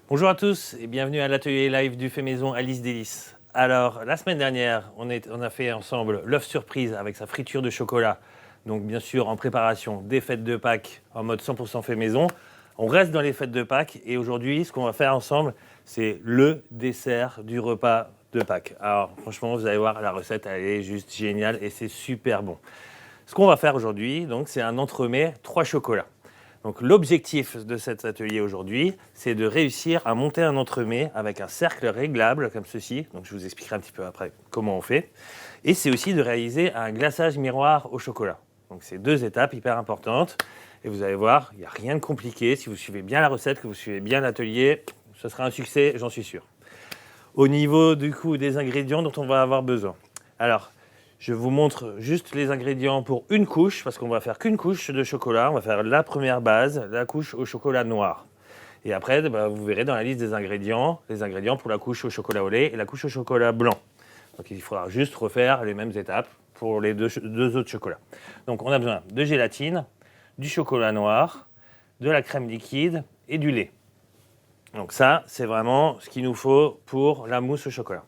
Bonjour à tous et bienvenue à l'atelier live du fait maison Alice Délices. Alors, la semaine dernière, on a fait ensemble l'œuf surprise avec sa friture de chocolat. Donc, bien sûr, en préparation des fêtes de Pâques en mode 100% fait maison. On reste dans les fêtes de Pâques et aujourd'hui, ce qu'on va faire ensemble, c'est le dessert du repas de Pâques. Alors, franchement, vous allez voir, la recette, elle est juste géniale et c'est super bon. Ce qu'on va faire aujourd'hui, donc, c'est un entremets 3 chocolats. Donc l'objectif de cet atelier aujourd'hui, c'est de réussir à monter un entremets avec un cercle réglable comme ceci. Donc je vous expliquerai un petit peu après comment on fait. Et c'est aussi de réaliser un glaçage miroir au chocolat. Donc c'est 2 étapes hyper importantes. Et vous allez voir, il n'y a rien de compliqué. Si vous suivez bien la recette, que vous suivez bien l'atelier, ce sera un succès, j'en suis sûr. Au niveau du coup des ingrédients dont on va avoir besoin. Alors, je vous montre juste les ingrédients pour une couche, parce qu'on va faire qu'une couche de chocolat. On va faire la première base, la couche au chocolat noir. Et après, vous verrez dans la liste des ingrédients, les ingrédients pour la couche au chocolat au lait et la couche au chocolat blanc. Donc il faudra juste refaire les mêmes étapes pour les deux autres chocolats. Donc on a besoin de gélatine, du chocolat noir, de la crème liquide et du lait. Donc ça, c'est vraiment ce qu'il nous faut pour la mousse au chocolat.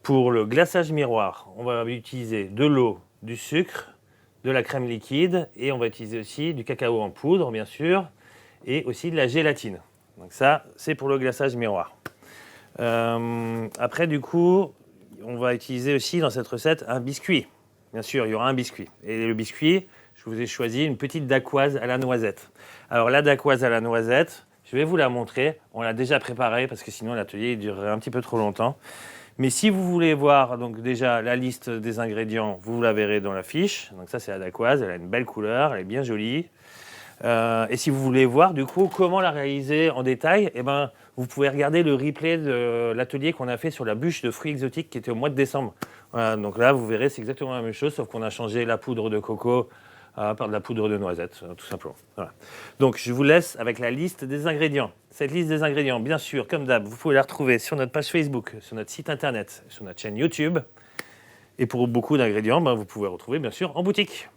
Pour le glaçage miroir, on va utiliser de l'eau, du sucre, de la crème liquide et on va utiliser aussi du cacao en poudre, bien sûr, et aussi de la gélatine. Donc ça, c'est pour le glaçage miroir. Après, du coup, on va utiliser aussi dans cette recette un biscuit. Bien sûr, il y aura un biscuit. Et le biscuit, je vous ai choisi une petite dacquoise à la noisette. Alors la dacquoise à la noisette, je vais vous la montrer. On l'a déjà préparée parce que sinon l'atelier durerait un petit peu trop longtemps. Mais si vous voulez voir donc déjà la liste des ingrédients, vous la verrez dans la fiche. Donc ça, c'est la dacquoise, elle a une belle couleur, elle est bien jolie. Et si vous voulez voir du coup comment la réaliser en détail, vous pouvez regarder le replay de l'atelier qu'on a fait sur la bûche de fruits exotiques qui était au mois de décembre. Voilà, donc là, vous verrez, c'est exactement la même chose, sauf qu'on a changé la poudre de coco par de la poudre de noisette, tout simplement. Voilà. Donc je vous laisse avec la liste des ingrédients. Cette liste des ingrédients, bien sûr, comme d'hab, vous pouvez la retrouver sur notre page Facebook, sur notre site internet, sur notre chaîne YouTube. Et pour beaucoup d'ingrédients, vous pouvez retrouver bien sûr en boutique.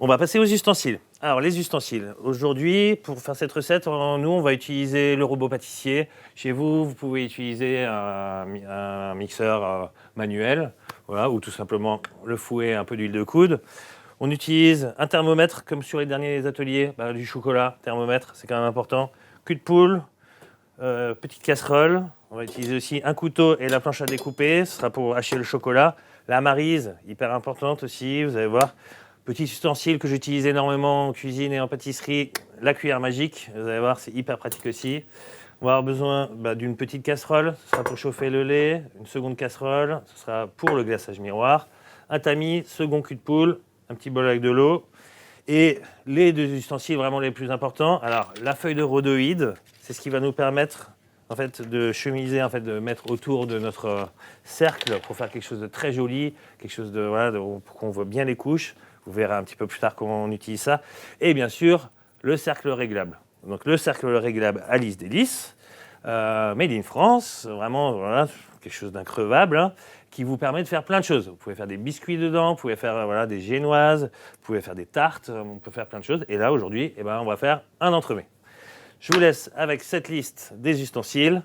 On va passer aux ustensiles. Alors les ustensiles, aujourd'hui, pour faire cette recette, nous, on va utiliser le robot pâtissier. Chez vous, vous pouvez utiliser un mixeur manuel, voilà, ou tout simplement le fouet et un peu d'huile de coude. On utilise un thermomètre, comme sur les derniers ateliers, du chocolat, thermomètre, c'est quand même important. Cul de poule, petite casserole. On va utiliser aussi un couteau et la planche à découper, ce sera pour hacher le chocolat. La maryse, hyper importante aussi, vous allez voir. Petit ustensile que j'utilise énormément en cuisine et en pâtisserie, la cuillère magique. Vous allez voir, c'est hyper pratique aussi. On va avoir besoin d'une petite casserole, ce sera pour chauffer le lait. Une seconde casserole, ce sera pour le glaçage miroir. Un tamis, second cul de poule, un petit bol avec de l'eau. Et les 2 ustensiles vraiment les plus importants. Alors, la feuille de rhodoïde, c'est ce qui va nous permettre en fait, de chemiser, en fait, de mettre autour de notre cercle pour faire quelque chose de très joli, quelque chose de, voilà, pour qu'on voit bien les couches. Vous verrez un petit peu plus tard comment on utilise ça. Et bien sûr, le cercle réglable. Donc le cercle réglable Alice Délices, made in France, vraiment voilà, quelque chose d'increvable, qui vous permet de faire plein de choses. Vous pouvez faire des biscuits dedans, vous pouvez faire des génoises, vous pouvez faire des tartes, on peut faire plein de choses. Et là, aujourd'hui, on va faire un entremets. Je vous laisse avec cette liste des ustensiles.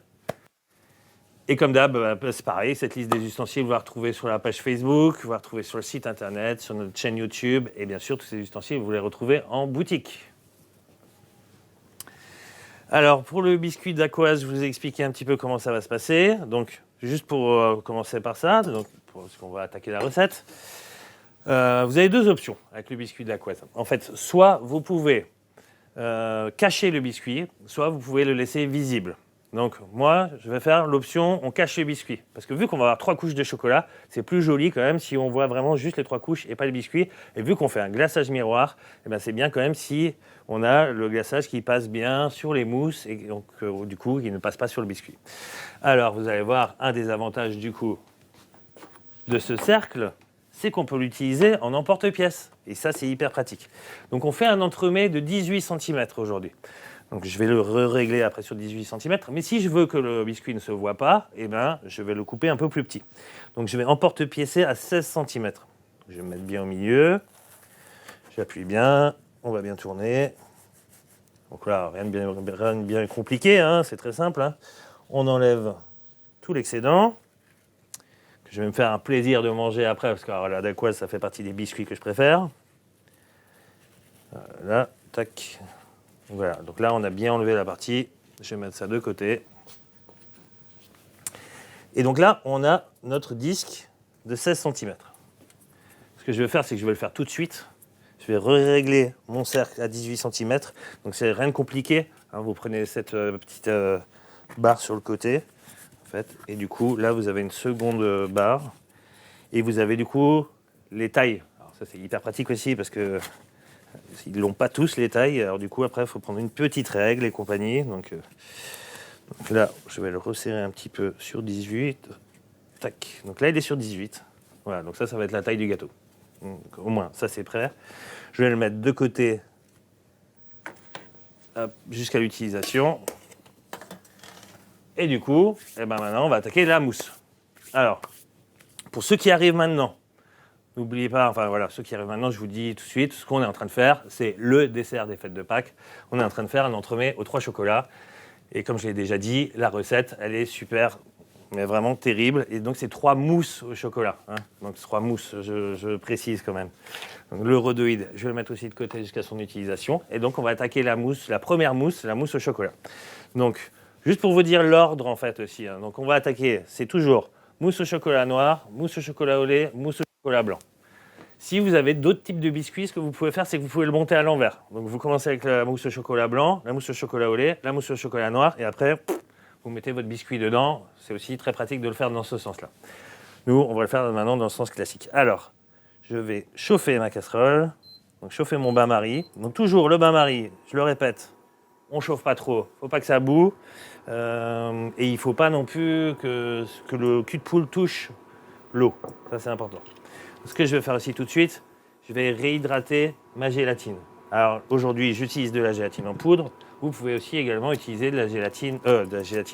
Et comme d'hab, c'est pareil, cette liste des ustensiles, vous la retrouvez sur la page Facebook, vous la retrouvez sur le site internet, sur notre chaîne YouTube, et bien sûr, tous ces ustensiles, vous les retrouvez en boutique. Alors, pour le biscuit dacquoise, je vous ai expliqué un petit peu comment ça va se passer. Donc, juste pour commencer par ça, parce qu'on va attaquer la recette, vous avez 2 options avec le biscuit dacquoise. En fait, soit vous pouvez cacher le biscuit, soit vous pouvez le laisser visible. Donc moi, je vais faire l'option on cache le biscuit. Parce que vu qu'on va avoir 3 couches de chocolat, c'est plus joli quand même si on voit vraiment juste les 3 couches et pas le biscuit. Et vu qu'on fait un glaçage miroir, c'est bien quand même si on a le glaçage qui passe bien sur les mousses et donc du coup qui ne passe pas sur le biscuit. Alors vous allez voir un des avantages du coup de ce cercle, c'est qu'on peut l'utiliser en emporte-pièce. Et ça, c'est hyper pratique. Donc on fait un entremets de 18 cm aujourd'hui. Donc je vais le régler après sur 18 cm. Mais si je veux que le biscuit ne se voit pas, je vais le couper un peu plus petit. Donc je vais emporte-piécer à 16 cm. Je vais me mettre bien au milieu. J'appuie bien. On va bien tourner. Donc là, rien de bien compliqué, hein, c'est très simple. Hein. On enlève tout l'excédent, que je vais me faire un plaisir de manger après, parce que la dacquoise, ça fait partie des biscuits que je préfère. Là, tac. Voilà, donc là, on a bien enlevé la partie. Je vais mettre ça de côté. Et donc là, on a notre disque de 16 cm. Ce que je vais faire, c'est que je vais le faire tout de suite. Je vais régler mon cercle à 18 cm. Donc c'est rien de compliqué. Hein, vous prenez cette petite barre sur le côté. En fait, et du coup, là, vous avez une seconde barre. Et vous avez du coup les tailles. Alors ça, c'est hyper pratique aussi parce que ils l'ont pas tous les tailles. Alors du coup, après, il faut prendre une petite règle et compagnie. Donc là, je vais le resserrer un petit peu sur 18. Tac. Donc là, il est sur 18. Voilà, donc ça va être la taille du gâteau. Donc, au moins, ça, c'est prêt. Je vais le mettre de côté jusqu'à l'utilisation. Et du coup, maintenant, on va attaquer la mousse. Alors, pour ceux qui arrivent maintenant, n'oubliez pas, enfin voilà, ceux qui arrivent maintenant, je vous dis tout de suite, ce qu'on est en train de faire, c'est le dessert des fêtes de Pâques. On est en train de faire un entremets aux 3 chocolats. Et comme je l'ai déjà dit, la recette, elle est super, mais vraiment terrible. Et donc, c'est 3 mousses au chocolat. Hein. Donc, 3 mousses, je précise quand même. Donc, le rhodoïde, je vais le mettre aussi de côté jusqu'à son utilisation. Et donc, on va attaquer la mousse, la première mousse, la mousse au chocolat. Donc, juste pour vous dire l'ordre, en fait, aussi. Hein. Donc, on va attaquer, c'est toujours mousse au chocolat noir, mousse au chocolat au lait, mousse au chocolat blanc. Si vous avez d'autres types de biscuits, ce que vous pouvez faire, c'est que vous pouvez le monter à l'envers. Donc vous commencez avec la mousse au chocolat blanc, la mousse au chocolat au lait, la mousse au chocolat noir, et après, vous mettez votre biscuit dedans. C'est aussi très pratique de le faire dans ce sens-là. Nous, on va le faire maintenant dans le sens classique. Alors, je vais chauffer ma casserole, donc chauffer mon bain-marie. Donc toujours le bain-marie, je le répète, on ne chauffe pas trop, il ne faut pas que ça boue, et il ne faut pas non plus que le cul de poule touche l'eau. Ça, c'est important. Ce que je vais faire aussi tout de suite, je vais réhydrater ma gélatine. Alors aujourd'hui, j'utilise de la gélatine en poudre. Vous pouvez aussi également utiliser de la gélatine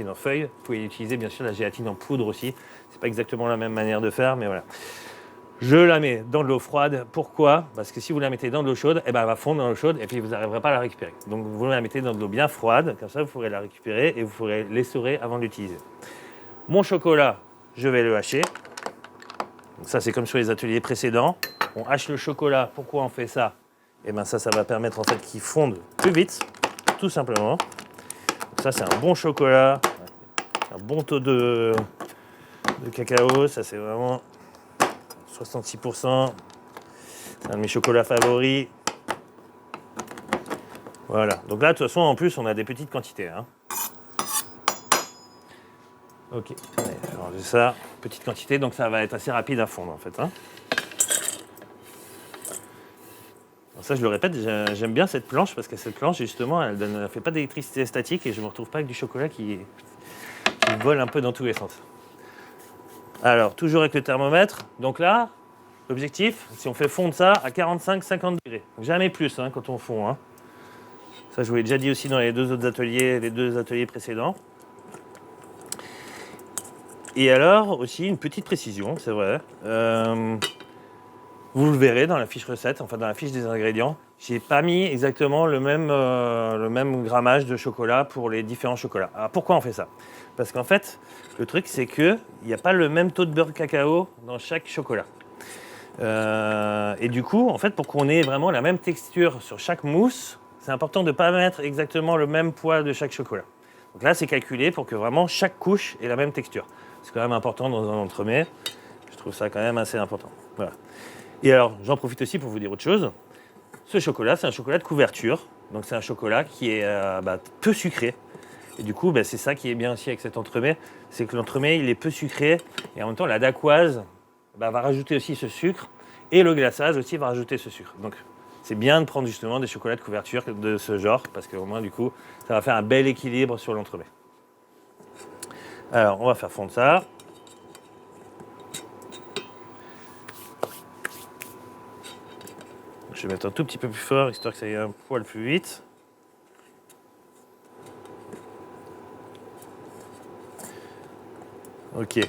en feuille. Vous pouvez utiliser bien sûr de la gélatine en poudre aussi. C'est pas exactement la même manière de faire, mais voilà. Je la mets dans de l'eau froide. Pourquoi ? Parce que si vous la mettez dans de l'eau chaude, elle va fondre dans l'eau chaude et puis vous n'arriverez pas à la récupérer. Donc vous la mettez dans de l'eau bien froide, comme ça vous pourrez la récupérer et vous pourrez l'essorer avant de l'utiliser. Mon chocolat, je vais le hacher. Donc ça, c'est comme sur les ateliers précédents. On hache le chocolat. Pourquoi on fait ça ? Ça va permettre en fait qu'il fonde plus vite, tout simplement. Donc ça, c'est un bon chocolat, un bon taux de cacao. Ça, c'est vraiment 66%. C'est un de mes chocolats favoris. Voilà. Donc là, de toute façon, en plus, on a des petites quantités. Hein. Ok. Allez, je vais ranger ça. Petite quantité, donc ça va être assez rapide à fondre en fait. Hein. Alors ça, je le répète, j'aime bien cette planche parce que cette planche, justement, elle ne fait pas d'électricité statique et je ne me retrouve pas avec du chocolat qui vole un peu dans tous les sens. Alors, toujours avec le thermomètre. Donc là, l'objectif, si on fait fondre ça à 45-50 degrés. Donc, jamais plus hein, quand on fond. Hein. Ça, je vous l'ai déjà dit aussi dans les deux ateliers précédents. Et alors, aussi, une petite précision, c'est vrai. Vous le verrez dans la fiche recette, enfin dans la fiche des ingrédients. J'ai pas mis exactement le même grammage de chocolat pour les différents chocolats. Alors pourquoi on fait ça ? Parce qu'en fait, le truc c'est qu'il n'y a pas le même taux de beurre de cacao dans chaque chocolat. Et du coup, en fait, pour qu'on ait vraiment la même texture sur chaque mousse, c'est important de ne pas mettre exactement le même poids de chaque chocolat. Donc là, c'est calculé pour que vraiment chaque couche ait la même texture. C'est quand même important dans un entremets. Je trouve ça quand même assez important. Voilà. Et alors, j'en profite aussi pour vous dire autre chose. Ce chocolat, c'est un chocolat de couverture. Donc, c'est un chocolat qui est peu sucré. Et du coup, c'est ça qui est bien aussi avec cet entremets. C'est que l'entremet, il est peu sucré. Et en même temps, la dacquoise va rajouter aussi ce sucre. Et le glaçage aussi va rajouter ce sucre. Donc, c'est bien de prendre justement des chocolats de couverture de ce genre. Parce qu'au moins, du coup, ça va faire un bel équilibre sur l'entremet. Alors, on va faire fondre ça. Je vais mettre un tout petit peu plus fort, histoire que ça aille un poil plus vite. Ok.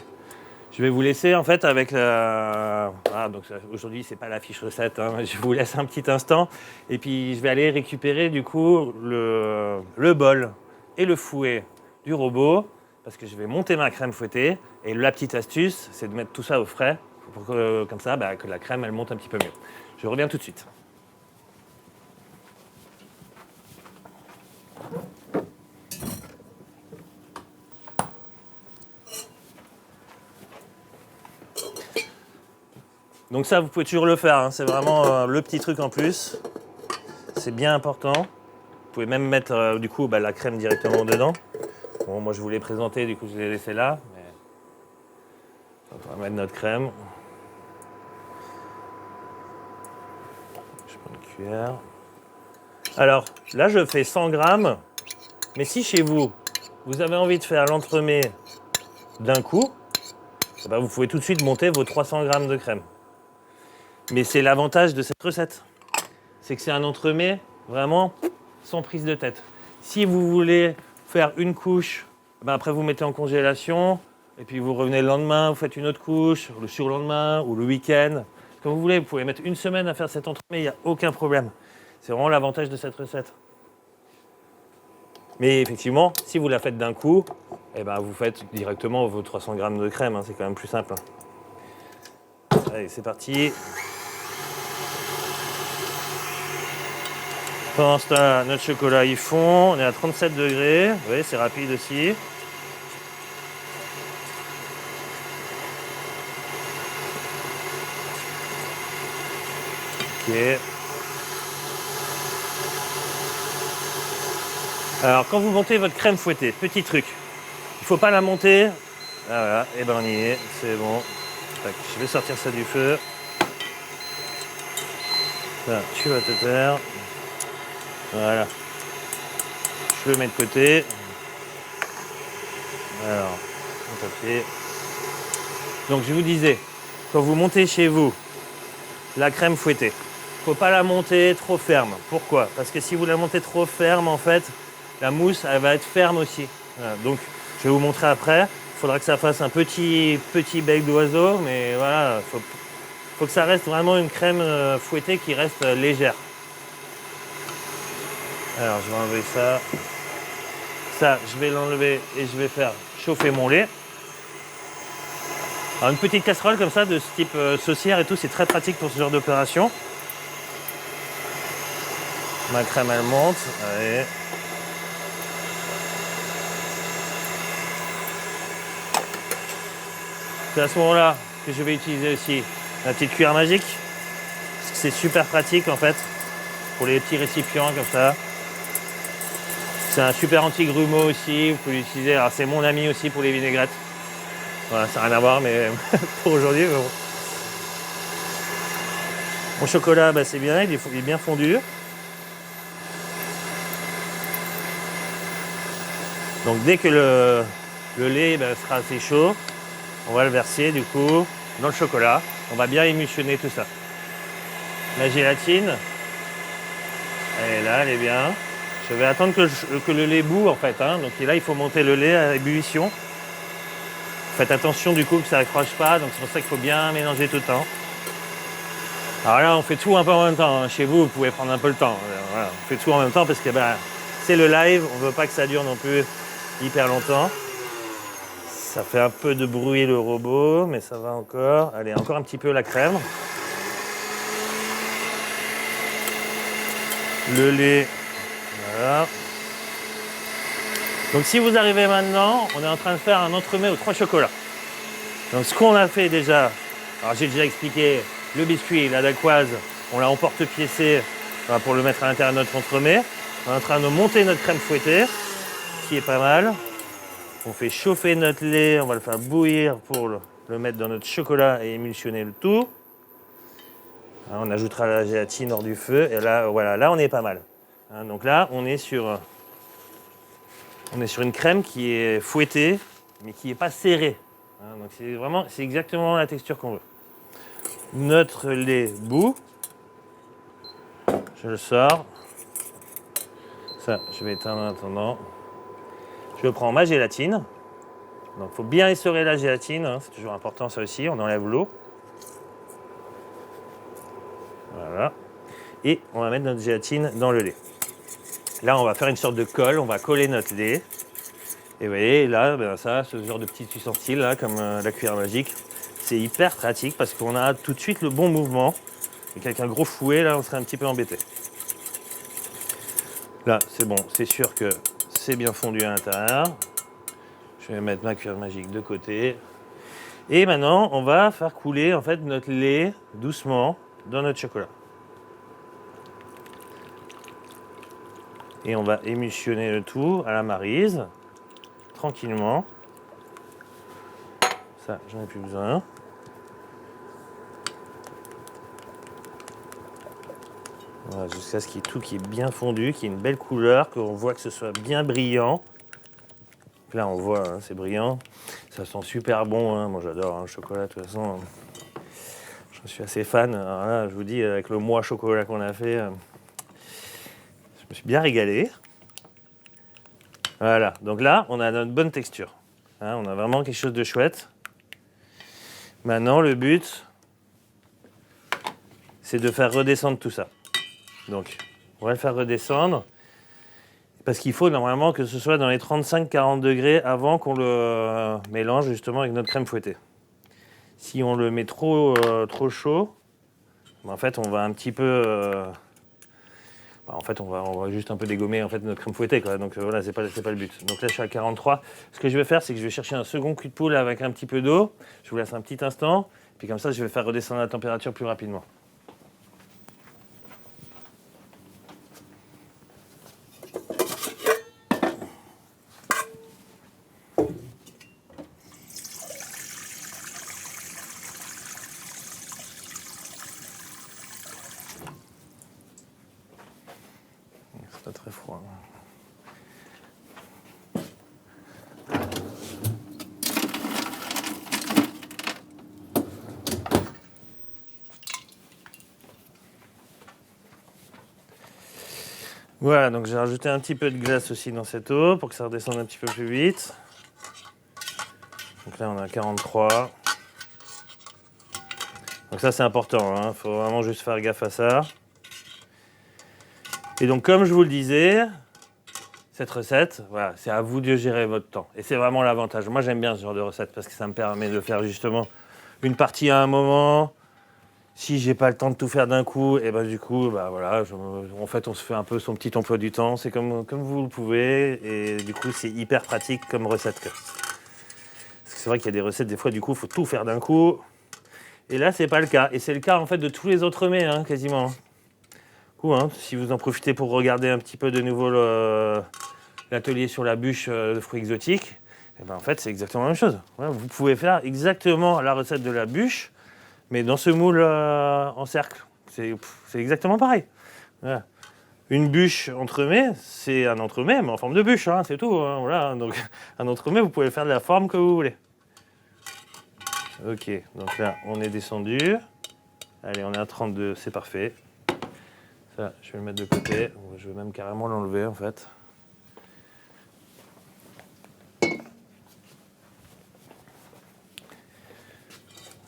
Je vais vous laisser en fait avec la... Ah, donc aujourd'hui c'est pas la fiche recette, hein. Je vous laisse un petit instant et puis je vais aller récupérer du coup le bol et le fouet du robot parce que je vais monter ma crème fouettée et la petite astuce c'est de mettre tout ça au frais pour que comme ça que la crème elle monte un petit peu mieux. Je reviens tout de suite. Donc ça, vous pouvez toujours le faire, hein. C'est vraiment le petit truc en plus. C'est bien important. Vous pouvez même mettre du coup la crème directement dedans. Bon, moi je vous l'ai présenté, du coup je l'ai laissé là. Mais... on va mettre notre crème. Je prends une cuillère. Alors là, je fais 100 grammes. Mais si chez vous, vous avez envie de faire l'entremets d'un coup, vous pouvez tout de suite monter vos 300 grammes de crème. Mais c'est l'avantage de cette recette. C'est que c'est un entremets vraiment sans prise de tête. Si vous voulez faire une couche, après vous mettez en congélation, et puis vous revenez le lendemain, vous faites une autre couche, le surlendemain ou le week-end. Comme vous voulez, vous pouvez mettre une semaine à faire cet entremets, il n'y a aucun problème. C'est vraiment l'avantage de cette recette. Mais effectivement, si vous la faites d'un coup, vous faites directement vos 300 grammes de crème, hein, c'est quand même plus simple. Allez, c'est parti. Pendant ce temps, notre chocolat il fond, on est à 37 degrés, vous voyez c'est rapide aussi. Ok. Alors quand vous montez votre crème fouettée, petit truc, il ne faut pas la monter. Ah voilà, on y est, c'est bon. Je vais sortir ça du feu. Ça, tu vas te taire. Voilà. Je le mets de côté. Alors, mon papier. Donc je vous disais, quand vous montez chez vous la crème fouettée, il ne faut pas la monter trop ferme. Pourquoi? Parce que si vous la montez trop ferme, en fait, la mousse, elle va être ferme aussi. Voilà. Donc je vais vous montrer après. Il faudra que ça fasse un petit bec d'oiseau, mais voilà, faut que ça reste vraiment une crème fouettée qui reste légère. Alors je vais enlever ça. Ça, je vais l'enlever et je vais faire chauffer mon lait. Alors une petite casserole comme ça, de ce type saucière et tout, c'est très pratique pour ce genre d'opération. Ma crème, elle monte. Allez. C'est à ce moment-là que je vais utiliser aussi la petite cuillère magique. Parce que c'est super pratique en fait, pour les petits récipients comme ça. C'est un super anti-grumeau aussi, vous pouvez l'utiliser. Alors c'est mon ami aussi pour les vinaigrettes. Voilà, ça n'a rien à voir, mais pour aujourd'hui, bon. Mon chocolat, c'est bien, il est bien fondu. Donc dès que le lait sera assez chaud, on va le verser du coup dans le chocolat. On va bien émulsionner tout ça. La gélatine, elle est là, elle est bien. Je vais attendre que le lait bout en fait, hein. Donc là, il faut monter le lait à ébullition. Faites attention du coup que ça n'accroche pas, donc c'est pour ça qu'il faut bien mélanger tout le temps. Alors là, on fait tout un peu en même temps, hein. Chez vous, vous pouvez prendre un peu le temps. Voilà, on fait tout en même temps parce que c'est le live, on ne veut pas que ça dure non plus hyper longtemps. Ça fait un peu de bruit le robot, mais ça va encore. Allez, encore un petit peu la crème. Le lait, voilà. Donc si vous arrivez maintenant, on est en train de faire un entremets aux 3 chocolats. Donc ce qu'on a fait déjà, alors j'ai déjà expliqué le biscuit, la dacquoise, on l'a emporte-piécé pour le mettre à l'intérieur de notre entremets. On est en train de monter notre crème fouettée, qui est pas mal. On fait chauffer notre lait, on va le faire bouillir pour le mettre dans notre chocolat et émulsionner le tout. On ajoutera la gélatine hors du feu et là, voilà, là on est pas mal. Donc là, on est sur une crème qui est fouettée, mais qui n'est pas serrée. Donc c'est exactement la texture qu'on veut. Notre lait bout, je le sors. Ça, je vais éteindre en attendant. Je prends ma gélatine. Donc il faut bien essorer la gélatine, hein, c'est toujours important ça aussi, on enlève l'eau. Voilà. Et on va mettre notre gélatine dans le lait. Là, on va faire une sorte de colle, on va coller notre lait. Et vous voyez, là, ben, ça, ce genre de petit ustensile, là, comme la cuillère magique, c'est hyper pratique parce qu'on a tout de suite le bon mouvement. Et qu'avec un gros fouet, là, on serait un petit peu embêté. Là, c'est bon, c'est sûr que c'est bien fondu à l'intérieur. Je vais mettre ma cuillère magique de côté. Et maintenant, on va faire couler en fait notre lait doucement dans notre chocolat. Et on va émulsionner le tout à la maryse, tranquillement. Ça, j'en ai plus besoin. Voilà, jusqu'à ce qu'il y ait tout qui est bien fondu, qu'il y ait une belle couleur, qu'on voit que ce soit bien brillant. Là, on voit, hein, c'est brillant. Ça sent super bon. Hein. Moi, j'adore hein, le chocolat, de toute façon. Je suis assez fan. Alors là, je vous dis, avec le mois chocolat qu'on a fait, je me suis bien régalé. Voilà. Donc là, on a notre bonne texture. Hein, on a vraiment quelque chose de chouette. Maintenant, le but, c'est de faire redescendre tout ça. Donc, on va le faire redescendre. Parce qu'il faut normalement que ce soit dans les 35-40 degrés avant qu'on le mélange justement avec notre crème fouettée. Si on le met trop chaud, en fait on va un petit peu... en fait on va juste un peu dégommer en fait, notre crème fouettée. Quoi. Donc voilà, c'est pas le but. Donc là je suis à 43. Ce que je vais faire, c'est que je vais chercher un second cul de poule avec un petit peu d'eau. Je vous laisse un petit instant. Puis comme ça, je vais faire redescendre la température plus rapidement. C'est pas très froid. Voilà, donc j'ai rajouté un petit peu de glace aussi dans cette eau pour que ça redescende un petit peu plus vite. Donc là, on a 43. Donc ça, c'est important. Il faut vraiment juste faire gaffe à ça. Et donc, comme je vous le disais, cette recette, voilà, c'est à vous de gérer votre temps. Et c'est vraiment l'avantage. Moi, j'aime bien ce genre de recette parce que ça me permet de faire justement une partie à un moment. Si j'ai pas le temps de tout faire d'un coup, et ben du coup, bah voilà, en fait, on se fait un peu son petit emploi du temps. C'est comme vous le pouvez. Et du coup, c'est hyper pratique comme recette. Parce que c'est vrai qu'il y a des recettes, des fois, du coup, il faut tout faire d'un coup. Et là, c'est pas le cas. Et c'est le cas, en fait, de tous les autres mets, hein, quasiment. Du coup, hein, si vous en profitez pour regarder un petit peu de nouveau l'atelier sur la bûche de fruits exotiques, et ben, en fait, c'est exactement la même chose. Voilà, vous pouvez faire exactement la recette de la bûche, mais dans ce moule en cercle. C'est exactement pareil. Voilà. Une bûche entremets, c'est un entremets, mais en forme de bûche, hein, c'est tout. Hein, voilà. Donc, un entremets, vous pouvez faire de la forme que vous voulez. Ok, donc là, on est descendu. Allez, on est à 32, c'est parfait. Ça, je vais le mettre de côté. Je vais même carrément l'enlever, en fait.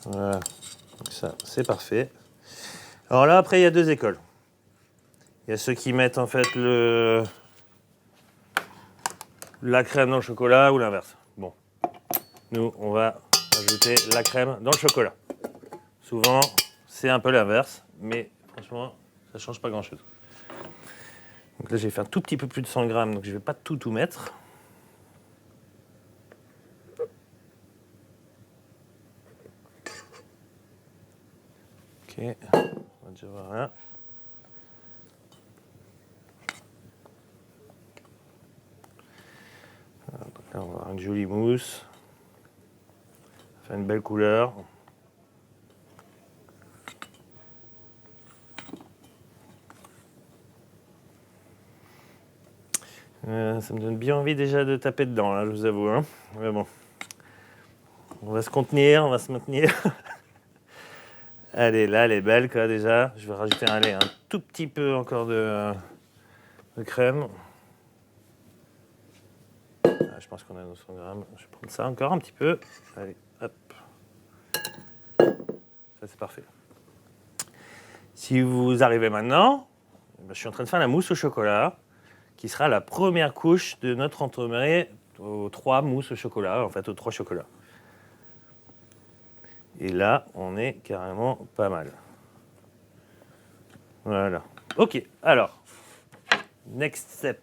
Voilà, donc ça, c'est parfait. Alors là, après, il y a deux écoles. Il y a ceux qui mettent, en fait, la crème dans le chocolat ou l'inverse. Bon, nous, on va ajouter la crème dans le chocolat. Souvent, c'est un peu l'inverse, mais franchement, ça ne change pas grand-chose. Donc là, j'ai fait un tout petit peu plus de 100 grammes, donc je ne vais pas tout mettre. Ok, on va déjà voir là. Donc là, on va avoir une jolie mousse. Ça fait une belle couleur. Ça me donne bien envie déjà de taper dedans, là, je vous avoue. Hein. Mais bon, on va se contenir, on va se maintenir. Allez, là, elle est belle, quoi, déjà. Je vais rajouter un tout petit peu encore de crème. Je je pense qu'on a nos 100 grammes. Je vais prendre ça encore un petit peu. Allez, hop. Ça, c'est parfait. Si vous arrivez maintenant, je suis en train de faire la mousse au chocolat, qui sera la première couche de notre entremets aux 3 mousses au chocolat, en fait, aux 3 chocolats. Et là, on est carrément pas mal. Voilà. Ok, alors, next step.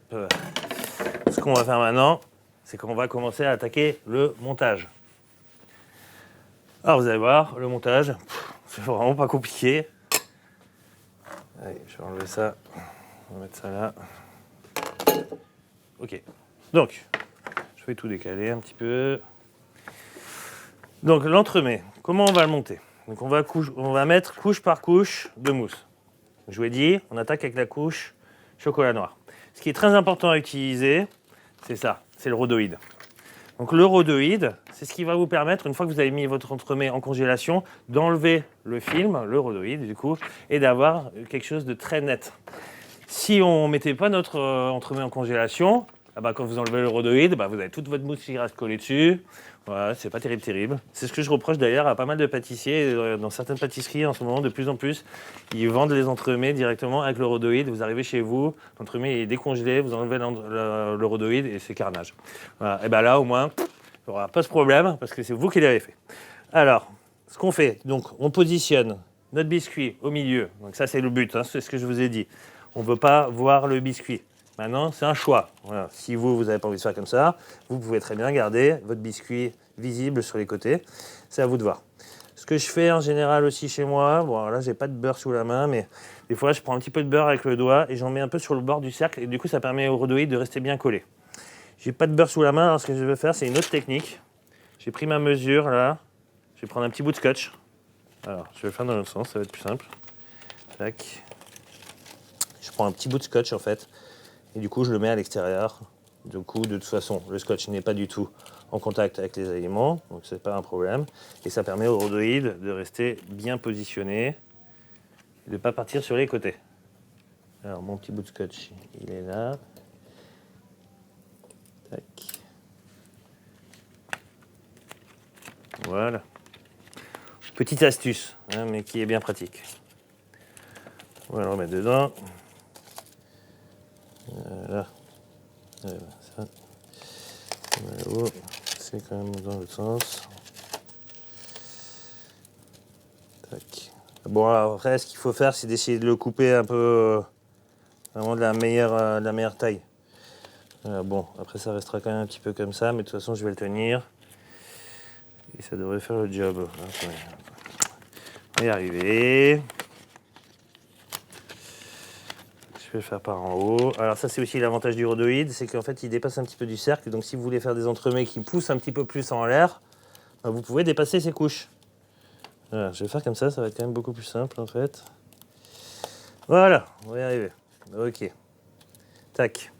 Ce qu'on va faire maintenant, c'est qu'on va commencer à attaquer le montage. Alors, vous allez voir, le montage, c'est vraiment pas compliqué. Allez, je vais enlever ça. On va mettre ça là. Ok. Donc, je vais tout décaler un petit peu. Donc, l'entremets, comment on va le monter? Donc, on va mettre couche par couche de mousse. Je vous ai dit, on attaque avec la couche chocolat noir. Ce qui est très important à utiliser, c'est ça, c'est le rhodoïde. Donc le rhodoïde, c'est ce qui va vous permettre, une fois que vous avez mis votre entremets en congélation, d'enlever le film, le rhodoïde du coup, et d'avoir quelque chose de très net. Si on ne mettait pas notre entremets en congélation, quand vous enlevez le rhodoïde, vous avez toute votre mousse qui reste collée dessus. Voilà, c'est pas terrible. C'est ce que je reproche d'ailleurs à pas mal de pâtissiers. Dans certaines pâtisseries en ce moment, de plus en plus, ils vendent les entremets directement avec le rhodoïde. Vous arrivez chez vous, l'entremets est décongelé, vous enlevez le rhodoïde et c'est carnage. Voilà. Et là, au moins, il n'y aura pas ce problème parce que c'est vous qui l'avez fait. Alors, ce qu'on fait, donc on positionne notre biscuit au milieu. Donc ça, c'est le but, hein, c'est ce que je vous ai dit. On ne veut pas voir le biscuit. Maintenant, c'est un choix. Voilà. Si vous n'avez pas envie de faire comme ça, vous pouvez très bien garder votre biscuit visible sur les côtés. C'est à vous de voir. Ce que je fais en général aussi chez moi, bon là, j'ai pas de beurre sous la main, mais des fois, je prends un petit peu de beurre avec le doigt et j'en mets un peu sur le bord du cercle et du coup, ça permet au rhodoïde de rester bien collé. J'ai pas de beurre sous la main, alors ce que je vais faire, c'est une autre technique. J'ai pris ma mesure là. Je vais prendre un petit bout de scotch. Alors, je vais le faire dans l'autre sens, ça va être plus simple. Tac. Je prends un petit bout de scotch en fait. Et du coup, je le mets à l'extérieur. Du coup, de toute façon, le scotch n'est pas du tout en contact avec les aliments, donc c'est pas un problème. Et ça permet au rhodoïde de rester bien positionné et de ne pas partir sur les côtés. Alors, mon petit bout de scotch, il est là. Tac. Voilà. Petite astuce, hein, mais qui est bien pratique. On va le remettre dedans. Voilà. Ça. Voilà. C'est quand même dans l'autre sens. Tac. Bon, alors, après, ce qu'il faut faire, c'est d'essayer de le couper un peu vraiment de la meilleure taille. Bon, après, ça restera quand même un petit peu comme ça, mais de toute façon, je vais le tenir. Et ça devrait faire le job. On va y arriver. Je vais le faire par en haut. Alors ça, c'est aussi l'avantage du rhodoïde, c'est qu'en fait, il dépasse un petit peu du cercle. Donc si vous voulez faire des entremets qui poussent un petit peu plus en l'air, vous pouvez dépasser ces couches. Voilà, je vais faire comme ça va être quand même beaucoup plus simple en fait. Voilà, on va y arriver. Ok. Tac.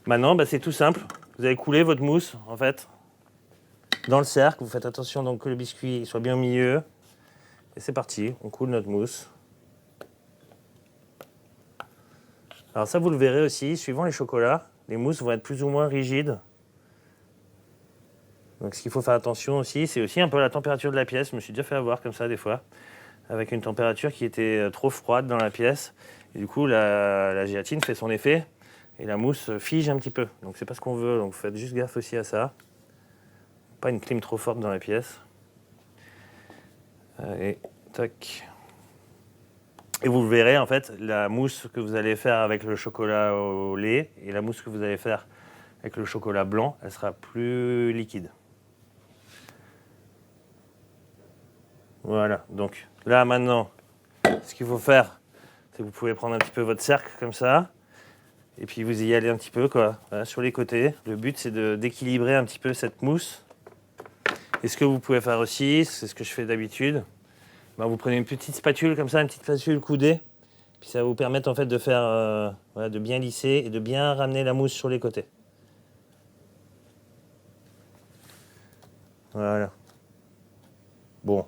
Maintenant, c'est tout simple. Vous allez couler votre mousse, en fait, dans le cercle. Vous faites attention donc que le biscuit soit bien au milieu. Et c'est parti, on coule notre mousse. Alors ça, vous le verrez aussi, suivant les chocolats, les mousses vont être plus ou moins rigides. Donc ce qu'il faut faire attention aussi, c'est aussi un peu la température de la pièce. Je me suis déjà fait avoir comme ça des fois, avec une température qui était trop froide dans la pièce. Et du coup, la gélatine fait son effet et la mousse fige un petit peu. Donc c'est pas ce qu'on veut, donc faites juste gaffe aussi à ça. Pas une clim trop forte dans la pièce. Allez, tac. Et vous le verrez, en fait, la mousse que vous allez faire avec le chocolat au lait et la mousse que vous allez faire avec le chocolat blanc, elle sera plus liquide. Voilà, donc là maintenant, ce qu'il faut faire, c'est que vous pouvez prendre un petit peu votre cercle comme ça, et puis vous y allez un petit peu voilà, sur les côtés. Le but, c'est d'équilibrer un petit peu cette mousse. Et ce que vous pouvez faire aussi, c'est ce que je fais d'habitude, vous prenez une petite spatule comme ça, une petite spatule coudée, puis ça va vous permettre en fait de faire, voilà, de bien lisser et de bien ramener la mousse sur les côtés. Voilà. Bon.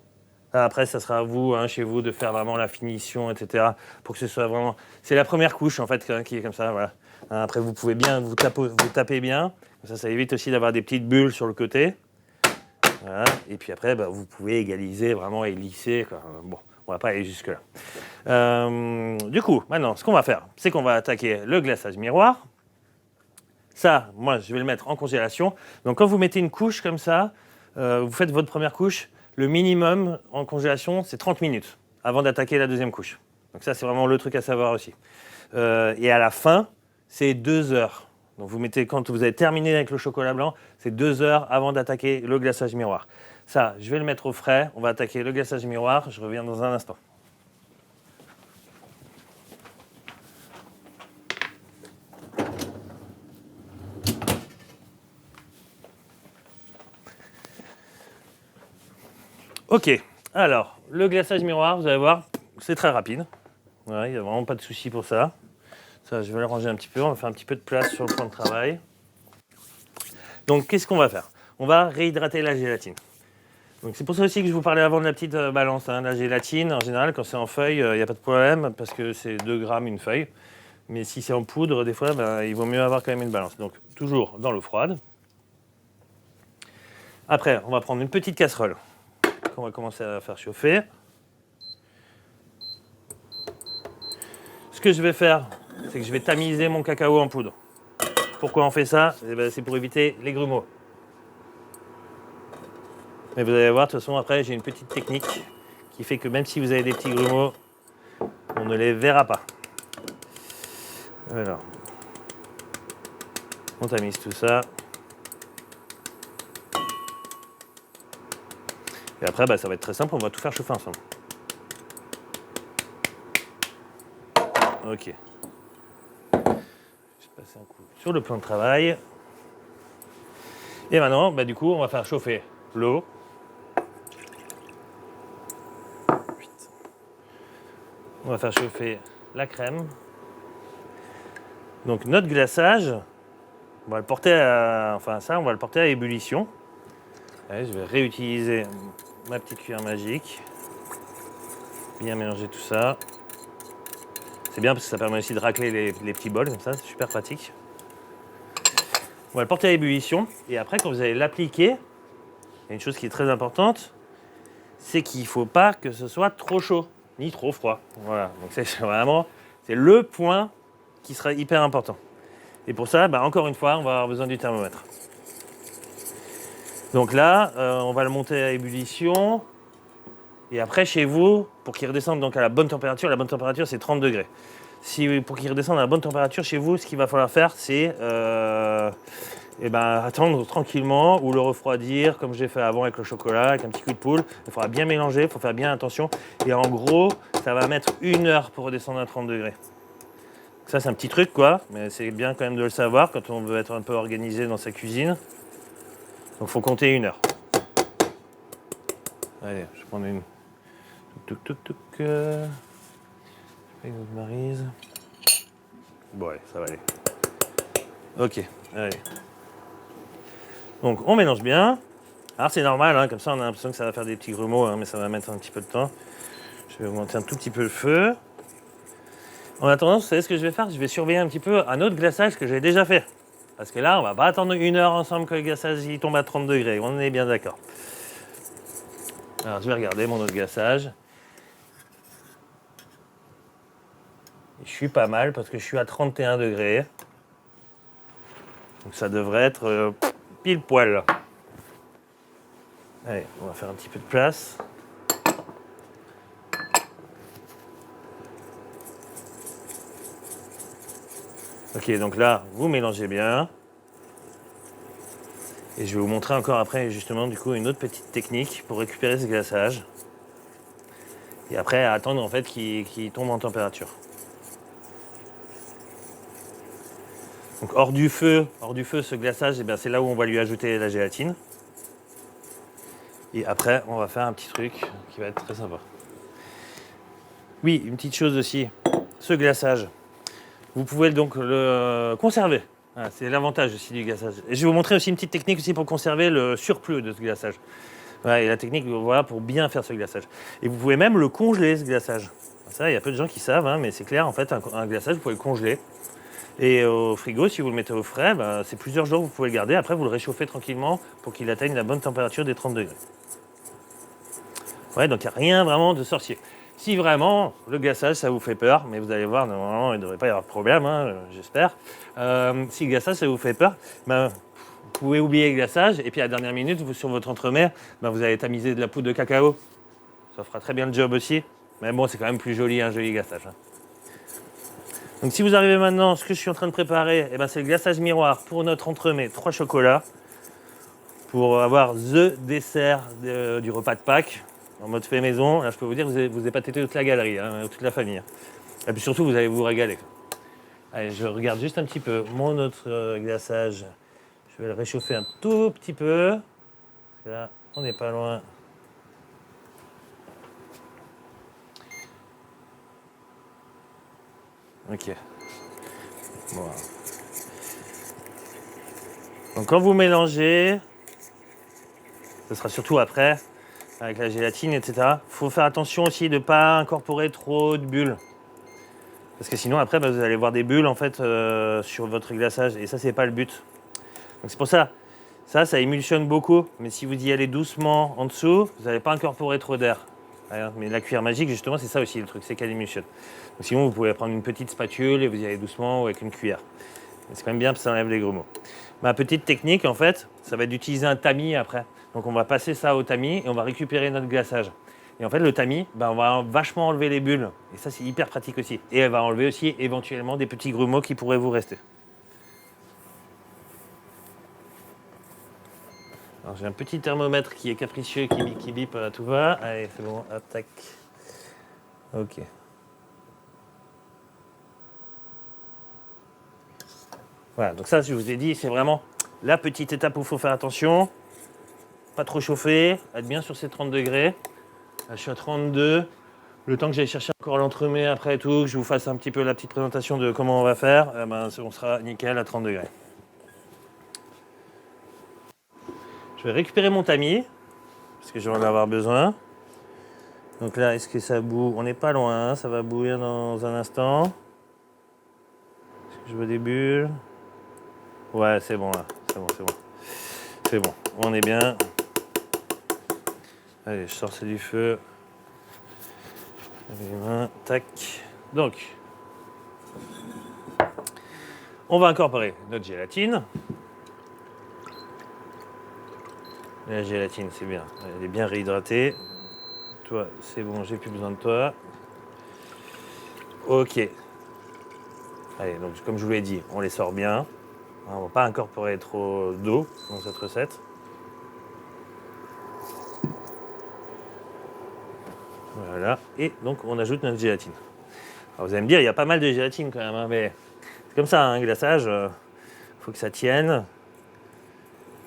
Après, ça sera à vous, chez vous, de faire vraiment la finition, etc. Pour que ce soit vraiment... C'est la première couche, en fait, qui est comme ça, voilà. Après, vous pouvez bien vous taper bien. Ça évite aussi d'avoir des petites bulles sur le côté. Voilà. Et puis après, vous pouvez égaliser vraiment et lisser, quoi. Bon, on va pas aller jusque-là. Du coup, maintenant, ce qu'on va faire, c'est qu'on va attaquer le glaçage miroir. Ça, moi, je vais le mettre en congélation. Donc, quand vous mettez une couche comme ça, vous faites votre première couche, le minimum en congélation, c'est 30 minutes avant d'attaquer la deuxième couche. Donc ça, c'est vraiment le truc à savoir aussi. Et à la fin, c'est 2 heures. Donc vous mettez, quand vous avez terminé avec le chocolat blanc, c'est 2 heures avant d'attaquer le glaçage miroir. Ça, je vais le mettre au frais. On va attaquer le glaçage miroir. Je reviens dans un instant. Ok, alors, le glaçage miroir, vous allez voir, c'est très rapide. Voilà, il n'y a vraiment pas de souci pour ça. Ça, je vais le ranger un petit peu. On va faire un petit peu de place sur le plan de travail. Donc, qu'est-ce qu'on va faire? On va réhydrater la gélatine. Donc, c'est pour ça aussi que je vous parlais avant de la petite balance. La gélatine, en général, quand c'est en feuille, il n'y a pas de problème parce que c'est 2 grammes une feuille. Mais si c'est en poudre, des fois, il vaut mieux avoir quand même une balance. Donc, toujours dans l'eau froide. Après, on va prendre une petite casserole qu'on va commencer à faire chauffer. Ce que je vais faire, c'est que je vais tamiser mon cacao en poudre. Pourquoi on fait ça? C'est pour éviter les grumeaux. Mais vous allez voir, de toute façon, après, j'ai une petite technique qui fait que même si vous avez des petits grumeaux, on ne les verra pas. Alors, on tamise tout ça. Et après, ça va être très simple, on va tout faire chauffer ensemble. Ok. Je vais passer un coup sur le plan de travail. Et maintenant, du coup, on va faire chauffer l'eau. On va faire chauffer la crème. Donc notre glaçage, on va le porter à, on va le porter à ébullition. Allez, je vais réutiliser ma petite cuillère magique. Bien mélanger tout ça. C'est bien parce que ça permet aussi de racler les petits bols comme ça, c'est super pratique. On va le porter à ébullition et après quand vous allez l'appliquer, il y a une chose qui est très importante, c'est qu'il ne faut pas que ce soit trop chaud ni trop froid. Voilà, donc c'est le point qui sera hyper important. Et pour ça, encore une fois, on va avoir besoin du thermomètre. Donc là, on va le monter à ébullition. Et après, chez vous, pour qu'il redescende donc à la bonne température c'est 30 degrés. Pour qu'il redescende à la bonne température chez vous, ce qu'il va falloir faire, c'est attendre tranquillement ou le refroidir, comme j'ai fait avant avec le chocolat, avec un petit coup de poule. Il faudra bien mélanger, il faut faire bien attention. Et en gros, ça va mettre 1 heure pour redescendre à 30 degrés. Ça, c'est un petit truc, quoi, mais c'est bien quand même de le savoir quand on veut être un peu organisé dans sa cuisine. Donc, il faut compter 1 heure. Allez, je prends une. Maryse. Bon, allez, ça va aller. Ok, allez. Donc, on mélange bien. Alors, c'est normal, comme ça, on a l'impression que ça va faire des petits grumeaux, mais ça va mettre un petit peu de temps. Je vais augmenter un tout petit peu le feu. En attendant, vous savez ce que je vais faire? Je vais surveiller un petit peu un autre glaçage que j'ai déjà fait. Parce que là, on va pas attendre 1 heure ensemble que le glaçage il tombe à 30 degrés. On est bien d'accord. Alors, je vais regarder mon autre glaçage. Je suis pas mal parce que je suis à 31 degrés. Donc, ça devrait être pile poil. Allez, on va faire un petit peu de place. Ok, donc là, vous mélangez bien. Et je vais vous montrer encore après, justement, du coup, une autre petite technique pour récupérer ce glaçage. Et après, à attendre, en fait, qu'il tombe en température. Donc, hors du feu, ce glaçage, c'est là où on va lui ajouter la gélatine. Et après, on va faire un petit truc qui va être très sympa. Oui, une petite chose aussi. Ce glaçage, vous pouvez donc le conserver. Voilà, c'est l'avantage aussi du glaçage. Et je vais vous montrer aussi une petite technique aussi pour conserver le surplus de ce glaçage. Voilà, et la technique, voilà, pour bien faire ce glaçage. Et vous pouvez même le congeler, ce glaçage. Ça, il y a peu de gens qui savent, mais c'est clair, en fait, un glaçage, vous pouvez le congeler. Et au frigo, si vous le mettez au frais, ben, c'est plusieurs jours que vous pouvez le garder. Après, vous le réchauffez tranquillement pour qu'il atteigne la bonne température des 30 degrés. Ouais, donc il n'y a rien vraiment de sorcier. Si vraiment le glaçage, ça vous fait peur, mais vous allez voir, normalement, il ne devrait pas y avoir de problème, hein, j'espère. Si le glaçage, ça vous fait peur, ben, vous pouvez oublier le glaçage. Et puis à la dernière minute, sur votre entremets, ben, vous allez tamiser de la poudre de cacao. Ça fera très bien le job aussi. Mais bon, c'est quand même plus joli, un joli glaçage. Hein. Donc si vous arrivez maintenant, ce que je suis en train de préparer, eh ben, c'est le glaçage miroir pour notre entremets 3 chocolats. Pour avoir the dessert du repas de Pâques, en mode fait maison. Là, je peux vous dire, vous épatez toute la galerie, hein, toute la famille. Et puis surtout, vous allez vous régaler. Allez, je regarde juste un petit peu mon autre glaçage. Je vais le réchauffer un tout petit peu. Parce que là, on n'est pas loin. Ok. Bon. Donc quand vous mélangez, ce sera surtout après, avec la gélatine, etc. Il faut faire attention aussi de ne pas incorporer trop de bulles. Parce que sinon, après, vous allez voir des bulles en fait, sur votre glaçage. Et ça, c'est pas le but. Donc c'est pour ça. Ça émulsionne beaucoup. Mais si vous y allez doucement en dessous, vous n'allez pas incorporer trop d'air. Mais la cuillère magique, justement, c'est ça aussi le truc, c'est qu'elle émulsionne. Donc sinon, vous pouvez prendre une petite spatule et vous y allez doucement ou avec une cuillère. Mais c'est quand même bien parce que ça enlève les grumeaux. Ma petite technique, en fait, ça va être d'utiliser un tamis après. Donc on va passer ça au tamis et on va récupérer notre glaçage. Et en fait, le tamis, on va vachement enlever les bulles. Et ça, c'est hyper pratique aussi. Et elle va enlever aussi éventuellement des petits grumeaux qui pourraient vous rester. Alors, j'ai un petit thermomètre qui est capricieux, qui bip, tout va. Allez, c'est bon, attaque. Ok. Voilà, donc ça, je vous ai dit, c'est vraiment la petite étape où il faut faire attention. Pas trop chauffer, être bien sur ces 30 degrés. Là, je suis à 32. Le temps que j'aille chercher encore l'entremets après et tout, que je vous fasse un petit peu la petite présentation de comment on va faire, on sera nickel à 30 degrés. Je vais récupérer mon tamis, parce que je vais en avoir besoin. Donc là, est-ce que ça bout? On n'est pas loin, ça va bouillir dans un instant. Est-ce que je veux des bulles? Ouais, c'est bon là, c'est bon, c'est bon. C'est bon, on est bien. Allez, je sors ça du feu. Les mains, tac. Donc, on va incorporer notre gélatine. La gélatine, c'est bien. Elle est bien réhydratée. Toi, c'est bon, j'ai plus besoin de toi. Ok. Allez, donc comme je vous l'ai dit, on les sort bien. On ne va pas incorporer trop d'eau dans cette recette. Voilà. Et donc, on ajoute notre gélatine. Alors, vous allez me dire, il y a pas mal de gélatine quand même, hein, mais c'est comme ça, un glaçage. Faut que ça tienne.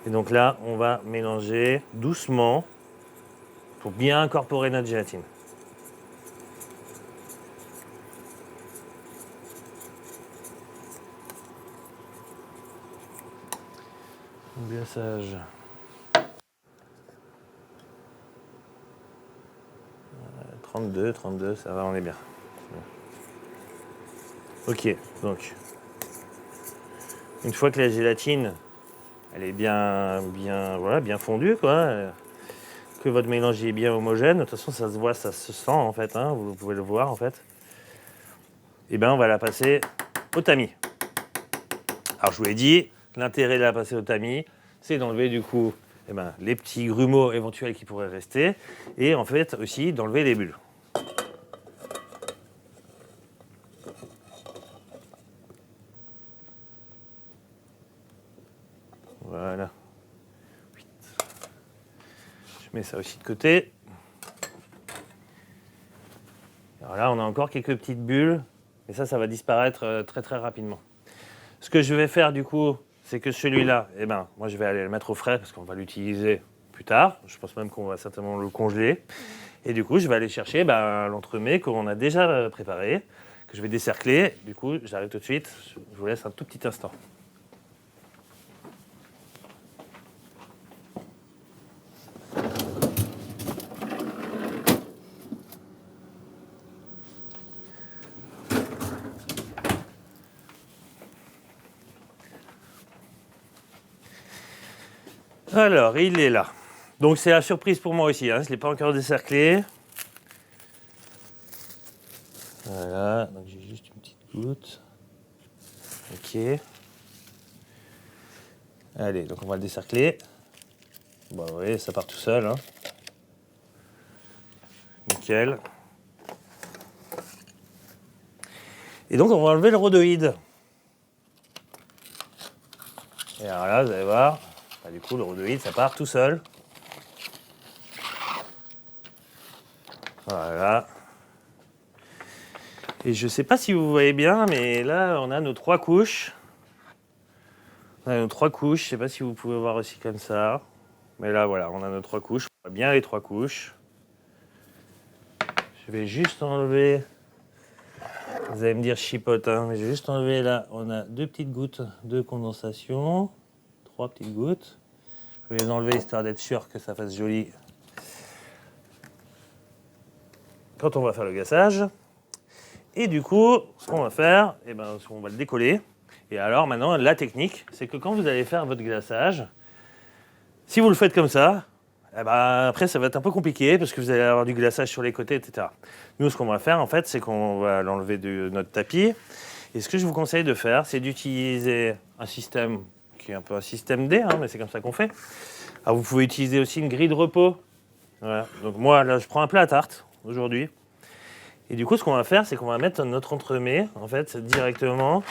Et donc là, on va mélanger doucement pour bien incorporer notre gélatine. Glaçage. 32, ça va, on est bien. Ok, donc une fois que la gélatine, elle est bien fondue, quoi, que votre mélange est bien homogène, de toute façon ça se voit, ça se sent en fait, hein, vous pouvez le voir en fait. Et bien on va la passer au tamis. Alors je vous l'ai dit, l'intérêt de la passer au tamis, c'est d'enlever du coup les petits grumeaux éventuels qui pourraient rester, et en fait aussi d'enlever les bulles. Voilà. Je mets ça aussi de côté. Alors là, on a encore quelques petites bulles, et ça va disparaître très très rapidement. Ce que je vais faire du coup, c'est que celui-là, moi je vais aller le mettre au frais parce qu'on va l'utiliser plus tard. Je pense même qu'on va certainement le congeler. Et du coup, je vais aller chercher l'entremets qu'on a déjà préparé, que je vais décercler. Du coup, j'arrive tout de suite. Je vous laisse un tout petit instant. Alors, il est là. Donc, c'est la surprise pour moi aussi. Hein. Je ne l'ai pas encore décerclé. Voilà, donc j'ai juste une petite goutte. Ok. Allez, donc on va le décercler. Bon, vous voyez, ça part tout seul. Hein. Nickel. Et donc, on va enlever le rhodoïde. Et alors là, vous allez voir, bah, du coup, le rhodoïde, ça part tout seul. Voilà. Et je ne sais pas si vous voyez bien, mais là, on a nos 3 couches. On a nos 3 couches. Je ne sais pas si vous pouvez voir aussi comme ça. Mais là, voilà, on a nos 3 couches. On voit bien les 3 couches. Je vais juste enlever... Vous allez me dire chipote, hein, mais je vais juste enlever là. On a 2 petites gouttes de condensation. 3 petites gouttes. Je vais les enlever histoire d'être sûr que ça fasse joli quand on va faire le glaçage. Et du coup, ce qu'on va faire, eh ben, on va le décoller. Et alors maintenant, la technique, c'est que quand vous allez faire votre glaçage, si vous le faites comme ça, eh ben, après ça va être un peu compliqué parce que vous allez avoir du glaçage sur les côtés, etc. Nous, ce qu'on va faire en fait, c'est qu'on va l'enlever de notre tapis. Et ce que je vous conseille de faire, c'est d'utiliser un système qui est un peu un système D, hein, mais c'est comme ça qu'on fait. Alors vous pouvez utiliser aussi une grille de repos. Voilà. Donc moi, là, je prends un plat à tarte aujourd'hui. Et du coup, ce qu'on va faire, c'est qu'on va mettre notre entremets, en fait, directement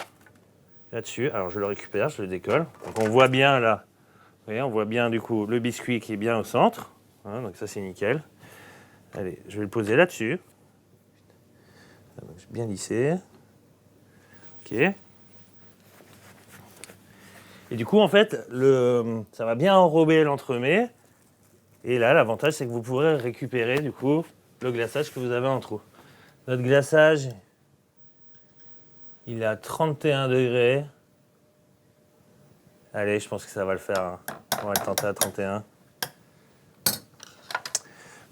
là-dessus. Alors, je le récupère, je le décolle. Donc, on voit bien, là, vous voyez, on voit bien, du coup, le biscuit qui est bien au centre. Hein, donc, ça, c'est nickel. Allez, je vais le poser là-dessus. Donc, je vais bien lisser. OK. Et du coup, en fait, ça va bien enrober l'entremets. Et là, l'avantage, c'est que vous pourrez récupérer, du coup, le glaçage que vous avez en trou. Notre glaçage, il est à 31 degrés. Allez, je pense que ça va le faire. Hein. On va le tenter à 31.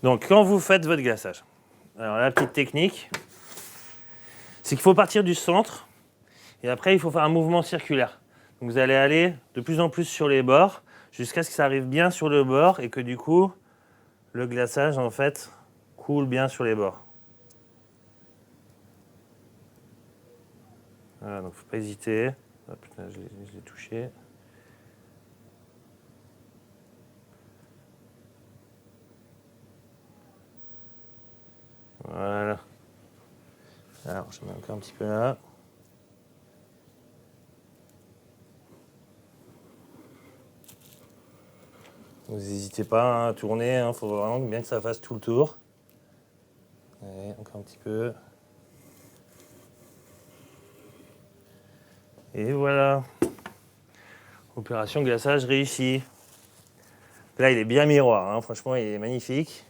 Donc, quand vous faites votre glaçage, alors la petite technique, c'est qu'il faut partir du centre et après, il faut faire un mouvement circulaire. Donc, vous allez aller de plus en plus sur les bords jusqu'à ce que ça arrive bien sur le bord et que du coup, le glaçage, en fait, coule bien sur les bords. Voilà, donc il ne faut pas hésiter. Oh, putain, je l'ai touché. Voilà. Alors, je mets encore un petit peu là. Vous n'hésitez pas à tourner, il faut vraiment bien que ça fasse tout le tour. Allez, encore un petit peu. Et voilà. Opération glaçage réussie. Là, il est bien miroir, hein. Franchement, il est magnifique.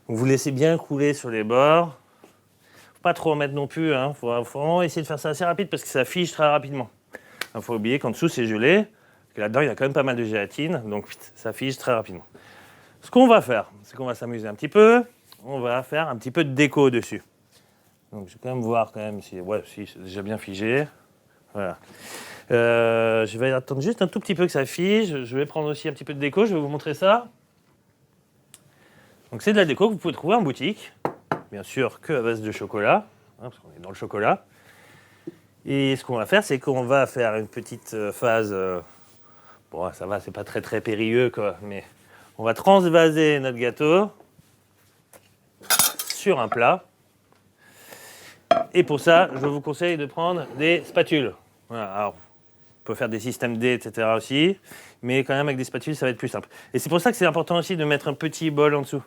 Vous laissez bien couler sur les bords. Faut pas trop en mettre non plus, hein. Faut vraiment essayer de faire ça assez rapide parce que ça fige très rapidement. Il faut oublier qu'en dessous, c'est gelé. Que là-dedans, il y a quand même pas mal de gélatine, donc ça fige très rapidement. Ce qu'on va faire, c'est qu'on va s'amuser un petit peu. On va faire un petit peu de déco dessus. Donc, je vais quand même voir si, si c'est déjà bien figé. Voilà. Je vais attendre juste un tout petit peu que ça fige. Je vais prendre aussi un petit peu de déco. Je vais vous montrer ça. Donc, c'est de la déco que vous pouvez trouver en boutique. Bien sûr, que à base de chocolat, hein, parce qu'on est dans le chocolat. Et ce qu'on va faire, c'est qu'on va faire une petite phase. Bon, ça va, c'est pas très très périlleux, quoi. Mais on va transvaser notre gâteau sur un plat. Et pour ça, je vous conseille de prendre des spatules. Voilà, alors, on peut faire des systèmes D, etc. aussi, mais quand même avec des spatules, ça va être plus simple. Et c'est pour ça que c'est important aussi de mettre un petit bol en dessous,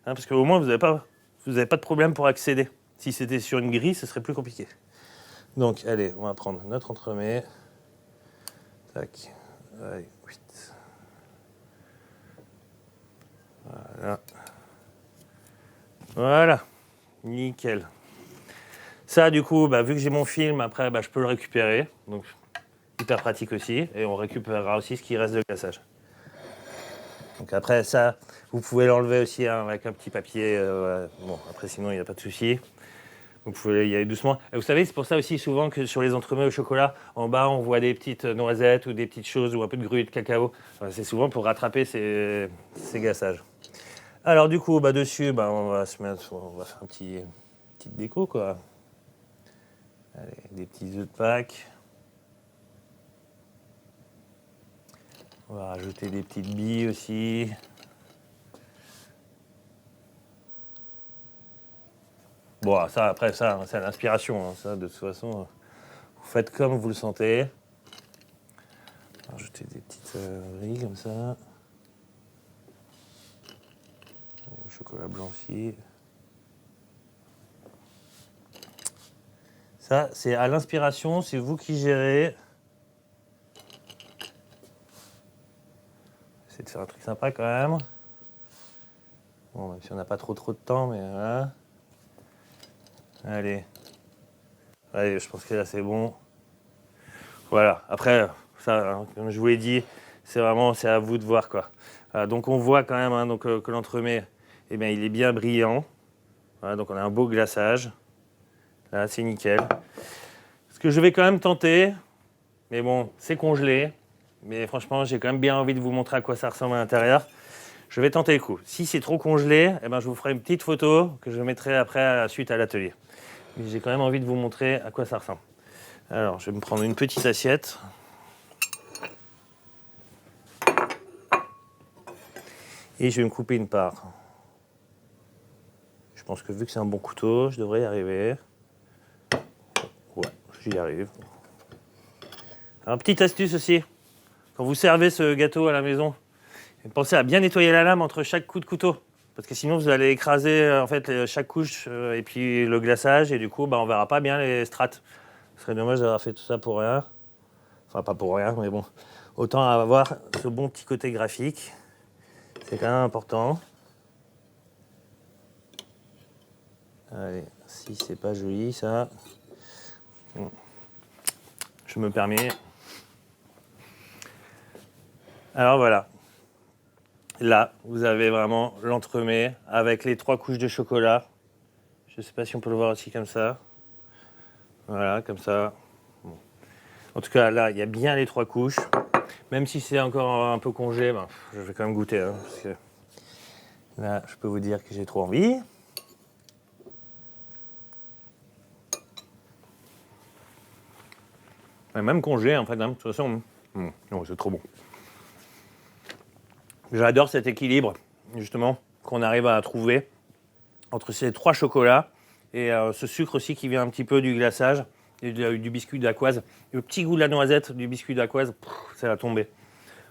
hein, parce qu'au moins vous n'avez pas de problème pour accéder. Si c'était sur une grille, ce serait plus compliqué. Donc, allez, on va prendre notre entremets. Tac. Allez, 8. Voilà. Voilà. Nickel. Ça, du coup, vu que j'ai mon film, après, je peux le récupérer. Donc, hyper pratique aussi. Et on récupérera aussi ce qui reste de glaçage. Donc après, ça, vous pouvez l'enlever aussi, hein, avec un petit papier. Bon, après, sinon, il n'y a pas de souci. Vous pouvez y aller doucement. Et vous savez, c'est pour ça aussi souvent que sur les entremets au chocolat, en bas, on voit des petites noisettes ou des petites choses ou un peu de gruyère de cacao. Enfin, c'est souvent pour rattraper ces gassages. Alors du coup, dessus, on va faire un petite déco, quoi. Allez, des petits œufs de Pâques. On va rajouter des petites billes aussi. Bon, ça, après, ça, c'est à l'inspiration. Hein, ça, de toute façon, vous faites comme vous le sentez. Rajouter des petites brilles comme ça. Le chocolat blanc aussi. Ça, c'est à l'inspiration, c'est vous qui gérez. Essayez de faire un truc sympa quand même. Bon, même si on n'a pas trop de temps, mais voilà. Allez. Allez, je pense que là, c'est bon. Voilà. Après, ça, hein, comme je vous l'ai dit, c'est à vous de voir, quoi. Donc, on voit quand même hein, que l'entremets, eh bien, il est bien brillant. Voilà, donc, on a un beau glaçage. Là, c'est nickel. Ce que je vais quand même tenter, mais bon, c'est congelé. Mais franchement, j'ai quand même bien envie de vous montrer à quoi ça ressemble à l'intérieur. Je vais tenter le coup. Si c'est trop congelé, eh ben, je vous ferai une petite photo que je mettrai après suite à l'atelier. Mais j'ai quand même envie de vous montrer à quoi ça ressemble. Alors, je vais me prendre une petite assiette. Et je vais me couper une part. Je pense que vu que c'est un bon couteau, je devrais y arriver. Ouais, j'y arrive. Alors, petite astuce aussi. Quand vous servez ce gâteau à la maison, pensez à bien nettoyer la lame entre chaque coup de couteau. Parce que sinon, vous allez écraser en fait, chaque couche et puis le glaçage. Et du coup, on ne verra pas bien les strates. Ce serait dommage d'avoir fait tout ça pour rien. Enfin, pas pour rien, mais bon. Autant avoir ce bon petit côté graphique. C'est quand même important. Allez, si c'est pas joli, ça. Bon. Je me permets. Alors voilà. Là, vous avez vraiment l'entremets avec les 3 couches de chocolat. Je ne sais pas si on peut le voir aussi comme ça. Voilà, comme ça. Bon. En tout cas, là, il y a bien les 3 couches. Même si c'est encore un peu congé, je vais quand même goûter. Hein, parce que là, je peux vous dire que j'ai trop envie. Même congé, en fait, hein, de toute façon, non, c'est trop bon. J'adore cet équilibre, justement, qu'on arrive à trouver entre ces 3 chocolats et ce sucre aussi qui vient un petit peu du glaçage et du biscuit dacquoise. Le petit goût de la noisette du biscuit dacquoise, c'est la tombée.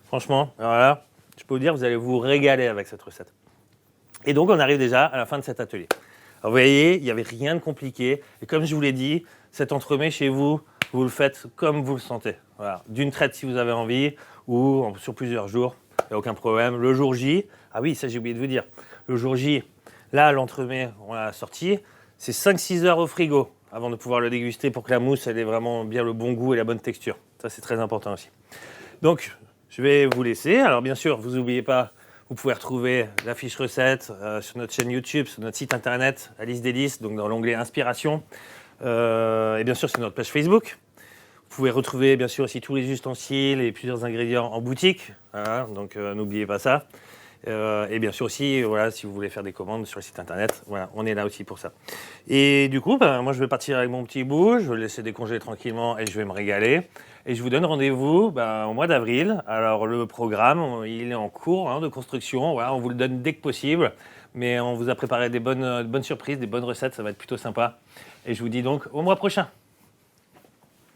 Franchement, alors là, je peux vous dire, vous allez vous régaler avec cette recette. Et donc, on arrive déjà à la fin de cet atelier. Alors, vous voyez, il n'y avait rien de compliqué. Et comme je vous l'ai dit, cet entremets chez vous, vous le faites comme vous le sentez. Voilà. D'une traite si vous avez envie, ou sur plusieurs jours, il n'y a aucun problème. Le jour J, ah oui, ça j'ai oublié de vous dire. Le jour J, là, l'entremets, on l'a sorti, c'est 5-6 heures au frigo avant de pouvoir le déguster pour que la mousse, elle ait vraiment bien le bon goût et la bonne texture. Ça, c'est très important aussi. Donc, je vais vous laisser. Alors, bien sûr, vous n'oubliez pas, vous pouvez retrouver la fiche recette sur notre chaîne YouTube, sur notre site internet, Alice Délices, donc dans l'onglet Inspiration. Et bien sûr, sur notre page Facebook. Vous pouvez retrouver bien sûr aussi tous les ustensiles et plusieurs ingrédients en boutique. Voilà, donc n'oubliez pas ça. Et bien sûr aussi, voilà, si vous voulez faire des commandes sur le site internet, voilà, on est là aussi pour ça. Et du coup, moi je vais partir avec mon petit bout, je vais le laisser décongeler tranquillement et je vais me régaler. Et je vous donne rendez-vous au mois d'avril. Alors le programme, il est en cours de construction, voilà, on vous le donne dès que possible. Mais on vous a préparé des bonnes surprises, des bonnes recettes, ça va être plutôt sympa. Et je vous dis donc au mois prochain.